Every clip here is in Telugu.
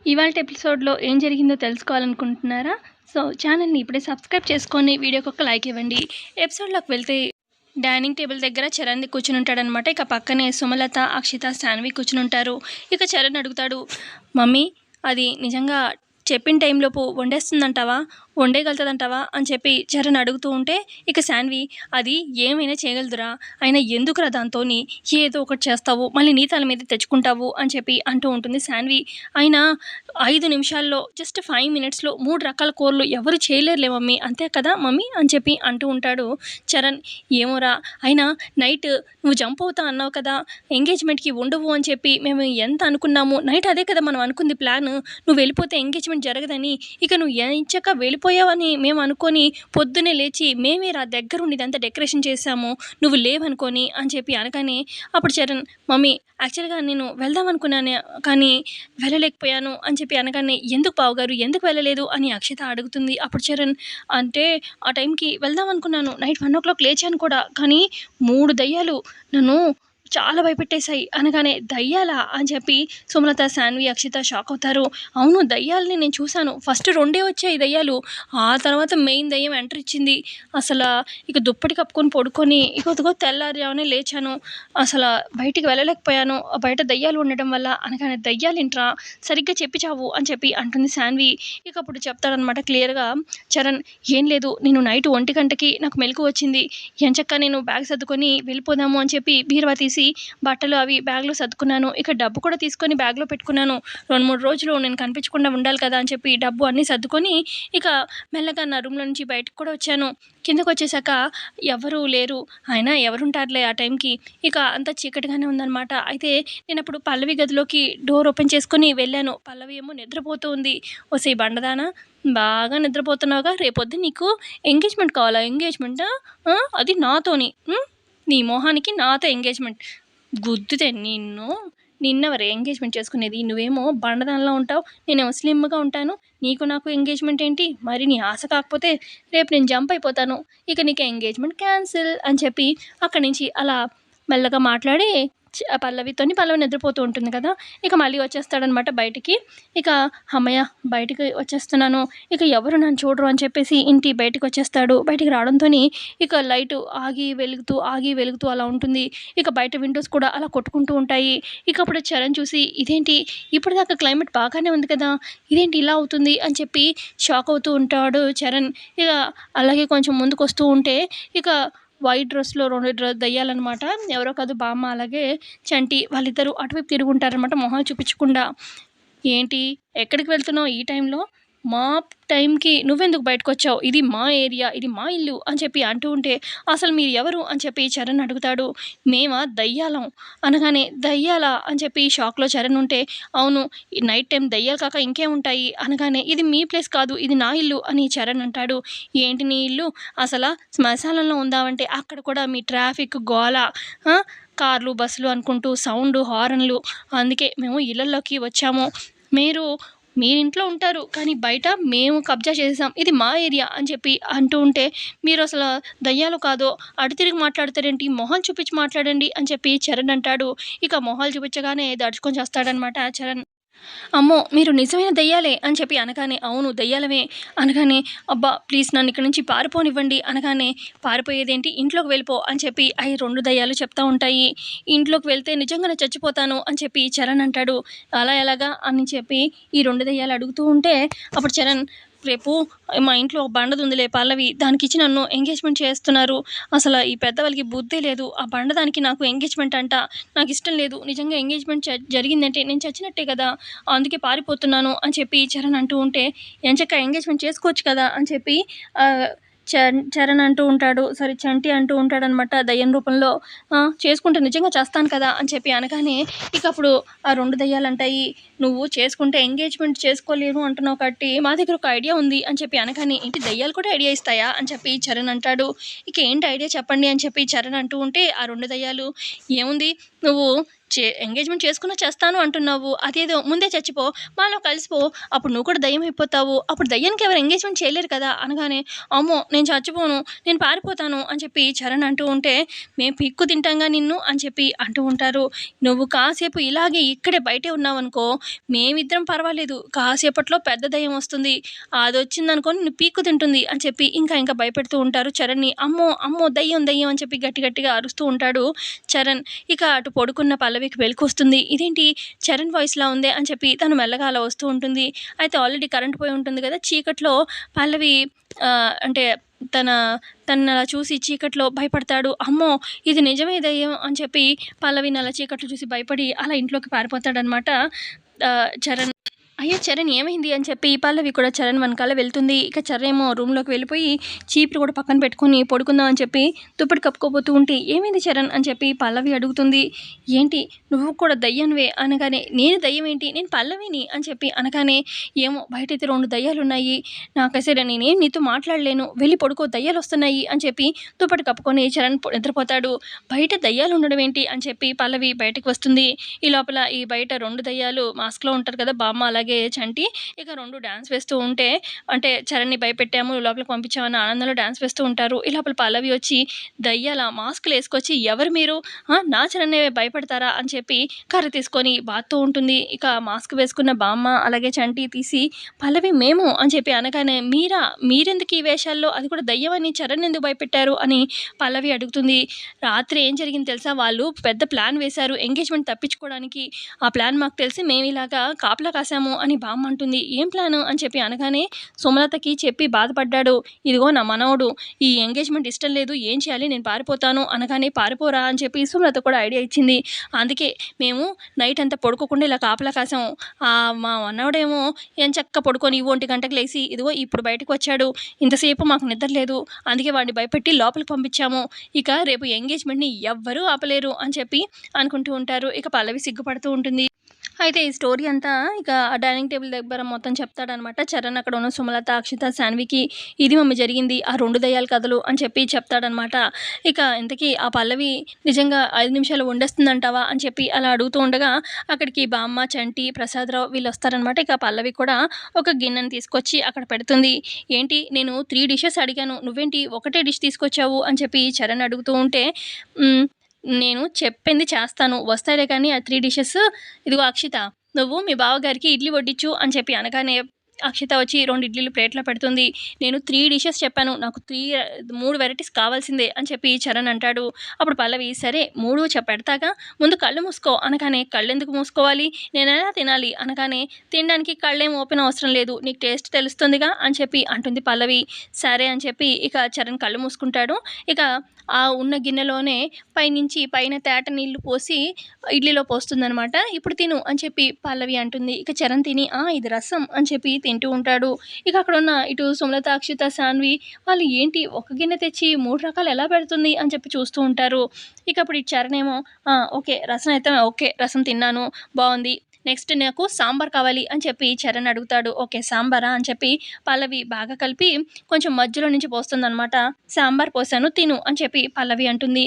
ఇవాల్టి ఎపిసోడ్‌లో ఏం జరిగిందో తెలుసుకోవాలనుకుంటున్నారా? సో, ఛానెల్‌ని ఇప్పుడే సబ్స్క్రైబ్ చేసుకొని వీడియోకి ఒక లైక్ ఇవ్వండి. ఎపిసోడ్‌లోకి వెళ్తే డైనింగ్ టేబుల్ దగ్గర చరణ్‌ది కూర్చునుంటాడనమాట. ఇక పక్కనే సుమలత, అక్షిత, సాన్వి కూర్చునుంటారు. ఇక చరణ్ అడుగుతాడు, మమ్మీ అది నిజంగా చెప్పిన టైంలోపు వండేస్తుందంటావా? వండేయగలుగుతదంటావా? అని చెప్పి చరణ్ అడుగుతూ ఉంటే, ఇక సాన్వి అది ఏమైనా చేయగలదురా! అయినా ఎందుకురా దాంతోని ఏదో ఒకటి చేస్తావు. మళ్ళీ నీ తల మీద తెచ్చుకుంటావు అని చెప్పి అంటూ ఉంటుంది సాన్వి. అయినా 5 నిమిషాల్లో జస్ట్ 5 మినిట్స్‌లో 3 రకాల కూరలు ఎవరు చేయలేరులే మమ్మీ. అంతే కదా మమ్మీ అని చెప్పి అంటూ ఉంటాడు చరణ్. ఏమోరా! అయినా నైట్ నువ్వు జంప్ అవుతా అన్నావు కదా! ఎంగేజ్‌మెంట్‌కి ఉండవు అని చెప్పి మేము ఎంత అనుకున్నాము. నైట్ అదే కదా మనం అనుకుంది ప్లాను. నువ్వు వెళ్ళిపోతే ఎంగేజ్‌మెంట్ జరగదని. ఇక నువ్వు ఎంచక్కా వెళ్ళిపోయావని మేము అనుకోని పొద్దున్నే లేచి మేమేరా దగ్గరుండి ఇదంతా డెకరేషన్ చేశాము. నువ్వు లేవనుకోని అని చెప్పి అనగానే అప్పుడు చరణ్, మమ్మీ యాక్చువల్‌గా నేను వెళ్దాం అనుకున్నాను కానీ వెళ్ళలేకపోయాను అని చెప్పి అనగానే, ఎందుకు బావగారు ఎందుకు వెళ్ళలేదు అని అక్షిత అడుగుతుంది. అప్పుడు చరణ్, అంటే ఆ టైంకి వెళ్దాం అనుకున్నాను. నైట్ 1:00 లేచాను కూడా. కానీ 3 దయ్యాలు నన్ను చాలా భయపెట్టేశాయి అనగానే, దయ్యాలా అని చెప్పి సుమలత, సాన్వి, అక్షిత షాక్ అవుతారు. అవును దయ్యాలని నేను చూశాను. ఫస్ట్ 2 వచ్చాయి దయ్యాలు. ఆ తర్వాత మెయిన్ దయ్యం ఎంట్రీ ఇచ్చింది. అసల ఇక దుప్పటి కప్పుకొని పడుకొని ఇక అదిగో తెల్లారుజామునే లేచాను. అసల బయటికి వెళ్ళలేకపోయాను. బయట దయ్యాలు ఉండడం వల్ల అనగానే, దయ్యాలేంట్రా సరిగ్గా చెప్పి చావు అని చెప్పి అంటుంది సాన్వి. ఇక అప్పుడు చెప్తాడనమాట క్లియర్‌గా చరణ్, ఏం లేదు నేను నైట్ 1 గంటకి నాకు మెలుకువ వచ్చింది. ఎంచక్కా నేను బ్యాగ్ సర్దుకొని వెళ్ళిపోదాము అని చెప్పి బీరువా తీసి బట్టలు అవి బ్యాగ్‌లో సర్దుకున్నాను. ఇక డబ్బు కూడా తీసుకొని బ్యాగ్‌లో పెట్టుకున్నాను. 2, 3 రోజులు నేను కనిపించకుండా ఉండాలి కదా అని చెప్పి డబ్బు అన్నీ సర్దుకొని ఇక మెల్లగా నా రూమ్‌లో నుంచి బయటకి కూడా వచ్చాను. కిందకొచ్చేసాక ఎవ్వరూ లేరు. అయినా ఎవరుంటారులే ఆ టైంకి. ఇక అంతా చీకటిగానే ఉందనమాట. అయితే నేనప్పుడు పల్లవి గదిలోకి డోర్ ఓపెన్ చేసుకొని వెళ్ళాను. పల్లవి ఏమో నిద్రపోతూ ఉంది. ఒసేయ్ బండదానా! బాగా నిద్రపోతున్నావుగా. రేపొద్దున నీకు ఎంగేజ్‌మెంట్ కావాలా? ఎంగేజ్‌మెంటా? అది నాతోని. నీ మొహానికి నాతో ఎంగేజ్‌మెంట్. గుద్దుతే నిన్ను. నిన్నెవరే ఎంగేజ్‌మెంట్ చేసుకునేది? నువ్వేమో బండదానిలా ఉంటావు. నేనేమో స్లిమ్‌గా ఉంటాను. నీకు నాకు ఎంగేజ్‌మెంట్ ఏంటి? మరి నీ ఆశ కాకపోతే రేపు నేను జంప్ అయిపోతాను. ఇక నీకు ఎంగేజ్‌మెంట్ క్యాన్సిల్ అని చెప్పి అక్కడి నుంచి అలా మెల్లగా మాట్లాడి పల్లవి నిద్రపోతూ ఉంటుంది కదా! ఇక మళ్ళీ వచ్చేస్తాడనమాట బయటికి. ఇక హమ్మయ్య! బయటికి వచ్చేస్తున్నాను. ఇక ఎవరు నన్ను చూడరు అని చెప్పేసి ఇంటి బయటికొచ్చేస్తాడు. బయటికి రావడంతోని ఇక లైటు ఆగి, వెలుగుతూ, ఆగి, వెలుగుతూ అలా ఉంటుంది. ఇక బయట విండోస్ కూడా అలా కొట్టుకుంటూ ఉంటాయి. ఇక అప్పుడు చరణ్ చూసి, ఇదేంటి ఇప్పటిదాకా క్లైమేట్ బాగానే ఉంది కదా! ఇదేంటి ఇలా అవుతుంది అని చెప్పి షాక్ అవుతూ ఉంటాడు చరణ్. ఇక అలాగే కొంచెం ముందుకొస్తూ ఉంటే ఇక వైట్ డ్రెస్‌లో 2 దెయ్యాలనమాట. ఎవరో కాదు బామ్మ అలాగే చంటి వాళ్ళిద్దరూ అటువైపు తిరుగుంటారనమాట మొహాలు చూపించకుండా. ఏంటి ఎక్కడికి వెళ్తున్నావు ఈ టైంలో? మా టైంకి నువ్వెందుకు బయటకొచ్చావు? ఇది మా ఏరియా. ఇది మా ఇల్లు అని చెప్పి అంటూ ఉంటే, అసలు మీరు ఎవరు అని చెప్పి చరణ్ అడుగుతాడు. మేమా దయ్యాలం అనగానే, దయ్యాలా అని చెప్పి షాక్‌లో చరణ్ ఉంటే, అవును ఈ నైట్ టైమ్ దయ్యాలు కాక ఇంకేముంటాయి అనగానే, ఇది మీ ప్లేస్ కాదు ఇది నా ఇల్లు అని చరణ్ అంటాడు. ఏంటి నీ ఇల్లు? అసల శ్మశానంలో ఉందామంటే అక్కడ కూడా మీ ట్రాఫిక్ గోల. ఆ! కార్లు, బస్సులు అనుకుంటూ సౌండు, హారన్‌లు. అందుకే మేము ఇళ్లల్లోకి వచ్చాము. మీరు మీరింట్లో ఉంటారు. కానీ బయట మేము కబ్జా చేసేసాం. ఇది మా ఏరియా అని చెప్పి అంటూ ఉంటే, మీరసల దయ్యాలో కాదో అటు తిరిగి మాట్లాడతారేంటి? మొహాలు చూపించి మాట్లాడండి అని చెప్పి చరణ్ అంటాడు. ఇక మొహాలు చూపించగానే దడుచుకొని చస్తాడనమాట చరణ్. అమ్మో! మీరు నిజమైన దెయ్యాలే అని చెప్పి అనగానే, అవును దెయ్యాలమే అనగానే, అబ్బా! ప్లీజ్ నన్ను ఇక్కడి నుంచి పారిపోనివ్వండి అనగానే, పారిపోయేదేంటి ఇంట్లోకి వెళ్ళిపో అని చెప్పి అయి 2 దెయ్యాలు చెప్తా ఉంటాయి. ఇంట్లోకి వెళ్తే నిజంగానే చచ్చిపోతాను అని చెప్పి చరణ్ అంటాడు. అలా ఎలాగా అని చెప్పి ఈ 2 దెయ్యాలు అడుగుతూ ఉంటే, అప్పుడు చరణ్, రేపు మా ఇంట్లో బండదుందిలే పల్లవి. దానికిచ్చి నన్ను ఎంగేజ్‌మెంట్ చేస్తున్నారు. అసల ఈ పెద్దవాళ్ళకి బుద్ధే లేదు. ఆ బండదానికి నాకు ఎంగేజ్‌మెంట్ అంట. నాకిష్టం లేదు. నిజంగా ఎంగేజ్‌మెంట్ జరిగిందంటే నేను చచ్చినట్టే కదా! అందుకే పారిపోతున్నాను అని చెప్పి చరణ్ అంటూ ఉంటే, ఎంచక్కా ఎంగేజ్‌మెంట్ చేసుకోవచ్చు కదా! అని చెప్పి ఆహ్, చరణ్ అంటూ ఉంటాడు. సారీ చంటి అంటూ ఉంటాడనమాట దయ్యం రూపంలో. చేసుకుంటే నిజంగా చస్తాను కదా! అని చెప్పి అనగానే, ఇక అప్పుడు ఆ 2 దయ్యాలంటాయి, నువ్వు చేసుకుంటే ఎంగేజ్‌మెంట్ చేసుకోలేను అంటున్నావు కాబట్టి మా దగ్గర ఒక ఐడియా ఉంది అని చెప్పి అనగానే, ఏంటి దయ్యాలు కూడా ఐడియా ఇస్తాయా? అని చెప్పి చరణ్ అంటాడు. ఇక ఏంటి ఐడియా చెప్పండి అని చెప్పి చరణ్ అంటూ ఉంటే, ఆ 2 దయ్యాలు, ఏముంది నువ్వు ఎంగేజ్మెంట్ చేసుకున్నా చేస్తాను అంటున్నావు, అదేదో ముందే చచ్చిపో, మాలో కలిసిపో, అప్పుడు నువ్వు కూడా దయ్యం అయిపోతావు, అప్పుడు దయ్యానికి ఎవరు ఎంగేజ్మెంట్ చేయలేరు కదా అనగానే, అమ్మో నేను చచ్చిపోను, నేను పారిపోతాను అని చెప్పి చరణ్ అంటూ ఉంటే, మేము పిక్కు తింటాంగా నిన్ను అని చెప్పి అంటూ ఉంటారు. నువ్వు కాసేపు ఇలాగే ఇక్కడే బయటే ఉన్నావనుకో, మేమిద్దరం పర్వాలేదు, కాసేపట్లో పెద్ద దయ్యం వస్తుంది, అది వచ్చిందనుకో నిన్ను పీక్కు తింటుంది అని చెప్పి ఇంకా భయపెడుతూ ఉంటారు చరణ్ని. అమ్మో అమ్మో దయ్యం దయ్యం అని చెప్పి గట్టిగా అరుస్తూ ఉంటాడు చరణ్. ఇక అటు పడుకున్న పల్లవికి వెలుకొస్తుంది. ఇదేంటి చరణ్ వాయిస్‌లా ఉందే అని చెప్పి తను మెల్లగా అలా వస్తూ ఉంటుంది. అయితే ఆల్రెడీ కరెంట్ పోయి ఉంటుంది కదా! చీకట్లో పల్లవి అంటే తననలా చూసి చీకట్లో భయపడతాడు. అమ్మో! ఇది నిజమే దెయ్యం అని చెప్పి పల్లవిని అలా చీకట్లో చూసి భయపడి అలా ఇంట్లోకి పారిపోతాడనమాట చరణ్. అయ్యో! చరణ్ ఏమైంది అని చెప్పి పల్లవి కూడా చరణ్ వెనకాల వెళ్తుంది. ఇక చరణ్ ఏమో రూమ్‌లోకి వెళ్ళిపోయి చీపురు కూడా పక్కన పెట్టుకొని పడుకుందాం అని చెప్పి దుప్పటి కప్పుకోబోతూ ఉంటే, ఏమైంది చరణ్ అని చెప్పి పల్లవి అడుగుతుంది. ఏంటి నువ్వు కూడా దయ్యానివే అనగానే, నేను దయ్యం ఏంటి, నేను పల్లవిని అని చెప్పి అనగానే, ఏమో బయటైతే 2 దయ్యాలున్నాయి, నాకసలు నేనేం నీతో మాట్లాడలేను, వెళ్ళి పడుకో దయ్యాలొస్తున్నాయి అని చెప్పి దుప్పటి కప్పుకొని చరణ్ నిద్రపోతాడు. బయట దయ్యాలు ఉండడం ఏంటి అని చెప్పి పల్లవి బయటకు వస్తుంది. ఈ లోపల ఈ బయట 2 దయ్యాలు మాస్క్‌లో ఉంటారు కదా! బామ్మ అలాగే చంటి. ఇక 2 డాన్స్ వేస్తూ ఉంటే, అంటే చరణ్‌ని భయపెట్టాము, లోపలికి పంపించామన్న ఆనందంలో డాన్స్ వేస్తూ ఉంటారు. ఈ లోపల పల్లవి వచ్చి, దయ్యాలా మాస్కులేసుకొచ్చి ఎవరు మీరు, నా చరణ్‌నే భయపెడతారా అని చెప్పి కర్ర తీసుకొని బాదుతూ ఉంటుంది. ఇక మాస్క్ వేసుకున్న బామ్మ అలాగే చంటి తీసి, పల్లవి మేము అని చెప్పి అనగానే, మీరెందుకు ఈ వేషాల్లో, అది కూడా దయ్యమని చరణ్ ఎందుకు భయపెట్టారు అని పల్లవి అడుగుతుంది. రాత్రి ఏం జరిగింది తెలుసా, వాళ్ళు పెద్ద ప్లాన్ వేశారు ఎంగేజ్మెంట్ తప్పించుకోవడానికి, ఆ ప్లాన్ మాకు తెలిసి మేము ఇలాగా కాపలా కాసాము అని బామ్మ అంటుంది. ఏం ప్లాను అని చెప్పి అనగానే, సుమలతకి చెప్పి బాధపడ్డాడు, ఇదిగో నా మనవడు ఈ ఎంగేజ్మెంట్ ఇష్టం లేదు, ఏం చేయాలి, నేను పారిపోతాను అనగానే, పారిపోరా అని చెప్పి సుమలత కూడా ఐడియా ఇచ్చింది. అందుకే మేము నైట్ అంతా పడుకోకుండా ఇలా కాపలా కాసాము, మా మనవడేమో ఎంచక్కా పడుకొని 1 గంటకు లేసి ఇదిగో ఇప్పుడు బయటకు వచ్చాడు, ఇంతసేపు మాకు నిద్ర లేదు, అందుకే వాడిని భయపెట్టి లోపలికి పంపించాము, ఇక రేపు ఎంగేజ్మెంట్ని ఎవ్వరూ ఆపలేరు అని చెప్పి అనుకుంటూ ఉంటారు. ఇక పల్లవి సిగ్గుపడుతూ ఉంటుంది. అయితే ఈ స్టోరీ అంతా ఇక డైనింగ్ టేబుల్ దగ్గర మొత్తం చెప్తాడనమాట చరణ్. అక్కడ ఉన్న సుమలత, అక్షిత, శాన్వికి ఇది మమ్మీ జరిగింది ఆ 2 దయ్యాల కథలు అని చెప్పి చెప్తాడనమాట. ఇక ఇంతకీ ఆ పల్లవి నిజంగా 5 నిమిషాలు వండేస్తుందంటావా అని చెప్పి అలా అడుగుతూ ఉండగా, అక్కడికి బామ్మ, చంటి, ప్రసాదరావు వీళ్ళు వస్తారనమాట. ఇక పల్లవి కూడా ఒక గిన్నెని తీసుకొచ్చి అక్కడ పెడుతుంది. ఏంటి నేను 3 డిషెస్ అడిగాను, నువ్వేంటి ఒకటే డిష్ తీసుకొచ్చావు అని చెప్పి చరణ్ అడుగుతూ ఉంటే, నేను చెప్పింది చేస్తాను, వస్తాయిలే కానీ ఆ 3 డిషెస్, ఇదిగో అక్షిత నువ్వు మీ బావగారికి ఇడ్లీ వడ్డించు అని చెప్పి అనగానే, అక్షిత వచ్చి 2 ఇడ్లీలు ప్లేట్లో పెడుతుంది. నేను 3 డిషెస్ చెప్పాను, నాకు 3 వెరైటీస్ కావాల్సిందే అని చెప్పి చరణ్ అంటాడు. అప్పుడు పల్లవి, సరే 3 పెడతాగా, ముందు కళ్ళు మూసుకో అనగానే, కళ్ళు ఎందుకు మూసుకోవాలి, నేను ఎలా తినాలి అనగానే, తినడానికి కళ్ళేం ఓపెన్ అవసరం లేదు, నీకు టేస్ట్ తెలుస్తుందిగా అని చెప్పి అంటుంది పల్లవి. సరే అని చెప్పి ఇక చరణ్ కళ్ళు మూసుకుంటాడు. ఇక ఆ ఉన్న గిన్నెలోనే పైన తేట నీళ్లు పోసి ఇడ్లీలో పోస్తుందనమాట. ఇప్పుడు తిను అని చెప్పి పల్లవి అంటుంది. ఇక చరణ్ తిని, ఇది రసం అని చెప్పి తింటూ ఉంటాడు. ఇక అక్కడ ఉన్న ఇటు సుమలత, అక్షిత, శాన్వి వాళ్ళు ఏంటి ఒక గిన్నె తెచ్చి 3 రకాలు ఎలా పెడుతుంది అని చెప్పి చూస్తూ ఉంటారు. ఇక అప్పుడు ఈ చరణ్ ఏమో, ఓకే రసం అయితే ఓకే, రసం తిన్నాను బాగుంది, నెక్స్ట్ నాకు సాంబార్ కావాలి అని చెప్పి చరణ్ అడుగుతాడు. ఓకే సాంబారా అని చెప్పి పల్లవి బాగా కలిపి కొంచెం మధ్యలో నుంచి పోస్తుందనమాట. సాంబార్ పోసాను తిను అని చెప్పి పల్లవి అంటుంది.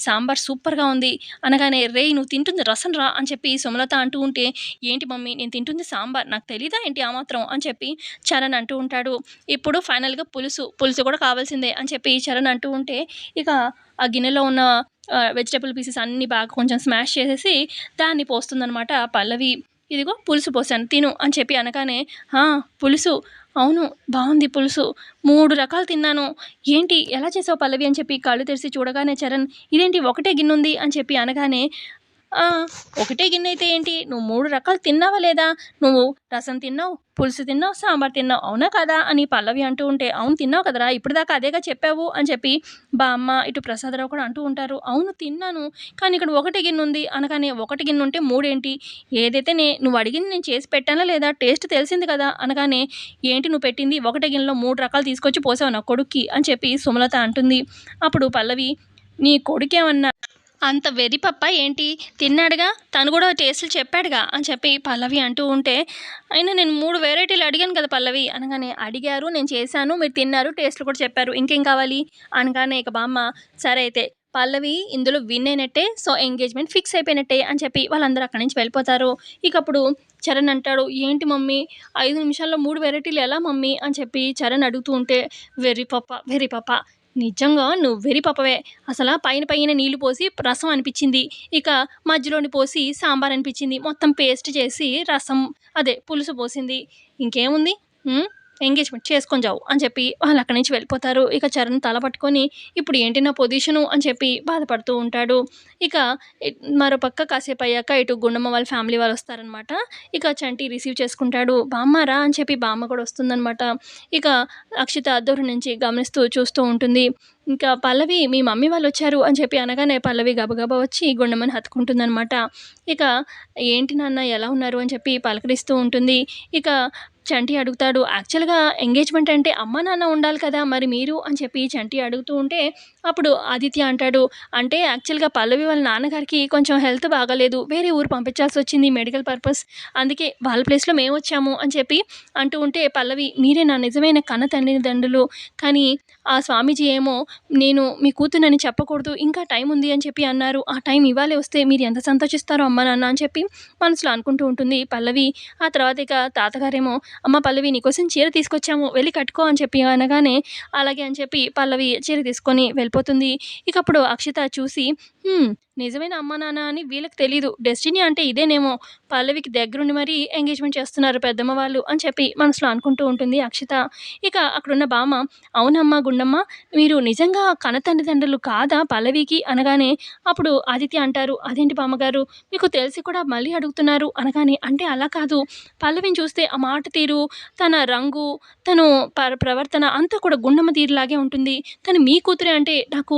సాంబార్ సూపర్గా ఉంది అనగానే, రేయ్ నువ్వు తింటుంది రసం రా అని చెప్పి సుమలత అంటూ ఉంటే, ఏంటి మమ్మీ నేను తింటుంది సాంబార్, నాకు తెలీదా ఏంటి ఆ మాత్రం అని చెప్పి చరణ్ అంటూ ఉంటాడు. ఇప్పుడు ఫైనల్గా పులుసు కూడా కావాల్సిందే అని చెప్పి చరణ్ అంటూ ఉంటే, ఇక ఆ గిన్నెలో ఉన్న వెజిటబుల్ పీసెస్ అన్నీ బాగా కొంచెం స్మాష్ చేసేసి దాన్ని పోస్తుందనమాట పల్లవి. ఇదిగో పులుసు పోసాను తిను అని చెప్పి అనగానే, పులుసు, అవును బాగుంది పులుసు, 3 రకాలు తిన్నాను, ఏంటి ఎలా చేసావు పల్లవి అని చెప్పి కళ్ళు తెరిచి చూడగానే చరణ్, ఇదేంటి ఒకటే గిన్నె ఉంది అని చెప్పి అనగానే, ఒకటే గిన్నె అయితే ఏంటి, నువ్వు 3 రకాలు తిన్నావా లేదా, నువ్వు రసం తిన్నావు, పులుసు తిన్నావు, సాంబార్ తిన్నావు, అవునా కదా అని పల్లవి అంటూ ఉంటే, అవును తిన్నావు కదరా ఇప్పటిదాకా అదేగా చెప్పావు అని చెప్పి బామ్మ ఇటు ప్రసాదరావు కూడా అంటూ ఉంటారు. అవును తిన్నాను, కానీ ఇక్కడ ఒకటి గిన్నె ఉంది అనగానే, ఒకటి గిన్నె ఉంటే 3 ఏంటి, ఏదైతే నువ్వు అడిగింది నేను చేసి పెట్టానా లేదా, టేస్ట్ తెలిసింది కదా అనగానే, ఏంటి నువ్వు పెట్టింది ఒకటే గిన్నెలో 3 రకాలు తీసుకొచ్చి పోసావు నా కొడుక్కి అని చెప్పి సుమలత అంటుంది. అప్పుడు పల్లవి, నీ కొడుకేమన్నా అంత వెరిపప్ప ఏంటి, తిన్నాడుగా తను కూడా టేస్టులు చెప్పాడుగా అని చెప్పి పల్లవి అంటూ ఉంటే, అయినా నేను 3 వెరైటీలు అడిగాను కదా పల్లవి అనగానే, అడిగారు నేను చేశాను మీరు తిన్నారు టేస్ట్లు కూడా చెప్పారు ఇంకేం కావాలి అనగానే, ఇక బామ్మ సరే అయితే పల్లవి ఇందులో విన్ అయినట్టే. సో, ఎంగేజ్‌మెంట్ ఫిక్స్ అయిపోయినట్టే అని చెప్పి వాళ్ళందరూ అక్కడి నుంచి వెళ్ళిపోతారు. ఇకప్పుడు చరణ్ అంటాడు, "ఏంటి మమ్మీ 5 నిమిషాల్లో 3 వెరైటీలు ఎలా మమ్మీ?" అని చెప్పి చరణ్ అడుగుతూ ఉంటే, "వెర్రి పప్ప, వెర్రి పప్ప. నిజంగా నువ్వు వెర్రి పప్పవే. అసల పైన పైన నీళ్లు పోసి రసం అనిపిచ్చింది. ఇక మధ్యలోని పోసి సాంబార్ అనిపిచ్చింది. మొత్తం పేస్ట్ చేసి రసం అదే పులుసు పోసింది. ఇంకేముంది? హ్మ్. ఎంగేజ్‌మెంట్ చేసుకొని జావు" అని చెప్పి వాళ్ళు అక్కడి నుంచి వెళ్ళిపోతారు. ఇక చరణ్ తల పట్టుకొని ఇప్పుడు ఏంటి నా పొజిషను అని చెప్పి బాధపడుతూ ఉంటాడు. ఇక మరోపక్క కాసేపయ్యాక ఇటు గుండమ్మ వాళ్ళ ఫ్యామిలీ వాళ్ళొస్తారనమాట. ఇక చంటి రిసీవ్ చేసుకుంటాడు. "బామ్మ రా" అని చెప్పి బామ్మ కూడా వస్తుందనమాట. ఇక అక్షిత దూరం నుంచి గమనిస్తూ చూస్తూ ఉంటుంది. ఇంకా పల్లవి మీ మమ్మీ వాళ్ళొచ్చారు అని చెప్పి అనగానే పల్లవి గబగబా వచ్చి గుండమ్మని హత్తుకుంటుందనమాట. ఇక ఏంటి నాన్న ఎలా ఉన్నారు అని చెప్పి పలకరిస్తూ ఉంటుంది. ఇక చంటి అడుగుతాడు, "యాక్చువల్‌గా ఎంగేజ్‌మెంట్ అంటే అమ్మా, నాన్న ఉండాలి కదా! మరి మీరు" అని చెప్పి చంటి అడుగుతూ ఉంటే, అప్పుడు ఆదిత్య అంటాడు, "అంటే యాక్చువల్‌గా పల్లవి వాళ్ళ నాన్నగారికి కొంచెం హెల్త్ బాగాలేదు. వేరే ఊరు పంపించాల్సొచ్చింది మెడికల్ పర్పస్. అందుకే వాళ్ళ ప్లేస్‌లో మేమొచ్చాము" అని చెప్పి అంటూ ఉంటే, పల్లవి "మీరే నా నిజమైన కన్న తల్లిదండ్రులు. కానీ ఆ స్వామీజీ ఏమో నేను మీ కూతురినని చెప్పకూడదు. ఇంకా టైం ఉంది అని చెప్పి అన్నారు. ఆ టైం ఇవాళే వస్తే మీరు ఎంత సంతోషిస్తారో అమ్మా, నాన్న" అని చెప్పి మనసులో అనుకుంటూ ఉంటుంది పల్లవి. ఆ తర్వాత ఇక తాతగారేమో, "అమ్మ పల్లవి నీకోసం చీర తీసుకొచ్చాము. వెళ్లి కట్టుకో" అని చెప్పి అనగానే, అలాగే అని చెప్పి పల్లవి చీర తీసుకొని వెళ్ళిపోతుంది. ఇకప్పుడు అక్షిత చూసి, నిజమైన అమ్మా, నాన్న అని వీళ్ళకి తెలీదు. డెస్టినీ అంటే ఇదేనేమో. పల్లవికి దగ్గరుండి మరీ ఎంగేజ్‌మెంట్ చేస్తున్నారు పెద్దమ్మ వాళ్ళు అని చెప్పి మనసులో అనుకుంటూ ఉంటుంది అక్షిత. ఇక అక్కడున్న బామ్మ, "అవునమ్మా గుండమ్మ, మీరు నిజంగా కన్న తల్లిదండ్రులు కాదా పల్లవికి" అనగానే, అప్పుడు ఆదిత్య అంటారు, "అదేంటి బామ్మగారు మీకు తెలిసి కూడా మళ్ళీ అడుగుతున్నారు" అనగానే, "అంటే అలా కాదు. పల్లవిని చూస్తే ఆ మాట తీరు, తన రంగు, తను ప్రవర్తన అంతా కూడా గుండమ్మ తీరులాగే ఉంటుంది. తను మీ కూతురే అంటే నాకు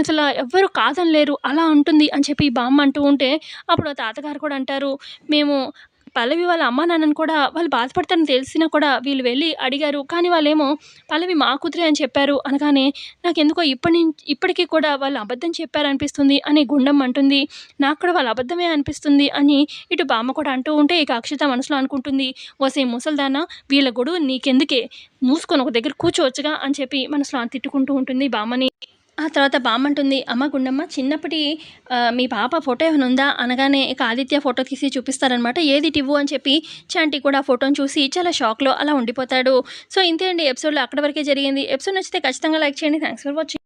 అసల ఎవ్వరు కాదనలేరు. అలా ఉంటుంది" అని చెప్పి బామ్మ అంటూ ఉంటే, అప్పుడు ఆ తాతగారు కూడా అంటారు, "మేము పల్లవి వాళ్ళ అమ్మా, నాన్నని కూడా వాళ్ళు బాధపడతారని తెలిసినా కూడా వీళ్ళు వెళ్లి అడిగారు. కానీ వాళ్ళేమో పల్లవి మా కూతురే అని చెప్పారు" అనగానే, "నాకెందుకో ఇప్పటికి కూడా వాళ్ళు అబద్ధం చెప్పారనిపిస్తుంది" అని గుండమ్మ అంటుంది. "నాకు కూడా వాళ్ళు అబద్ధమే అనిపిస్తుంది" అని ఇటు బామ్మ కూడా అంటూ ఉంటే, ఇక అక్షిత మనసులో అనుకుంటుంది, "ఓసేయ్ ముసల్దానా, వీళ్ళ గొడవ నీకెందుకే? మూసుకొని ఒక దగ్గర కూర్చోవచ్చుగా" అని చెప్పి మనసులో తిట్టుకుంటూ ఉంటుంది బామ్మని. ఆ తర్వాత బామ్మంటుంది, "అమ్మ గుండమ్మ చిన్నప్పటి మీ పాప ఫోటో ఏమైనా ఉందా?" అనగానే ఇక ఆదిత్య ఫోటో తీసి చూపిస్తారనమాట. "ఏది ఇవ్వు" అని చెప్పి చంటి కూడా ఆ ఫోటోని చూసి చాలా షాక్‌లో అలా ఉండిపోతాడు. సో, ఇంతే అండి ఎపిసోడ్‌లో అక్కడి వరకే జరిగింది. ఎపిసోడ్ నచ్చితే ఖచ్చితంగా లైక్ చేయండి. Thanks for watching.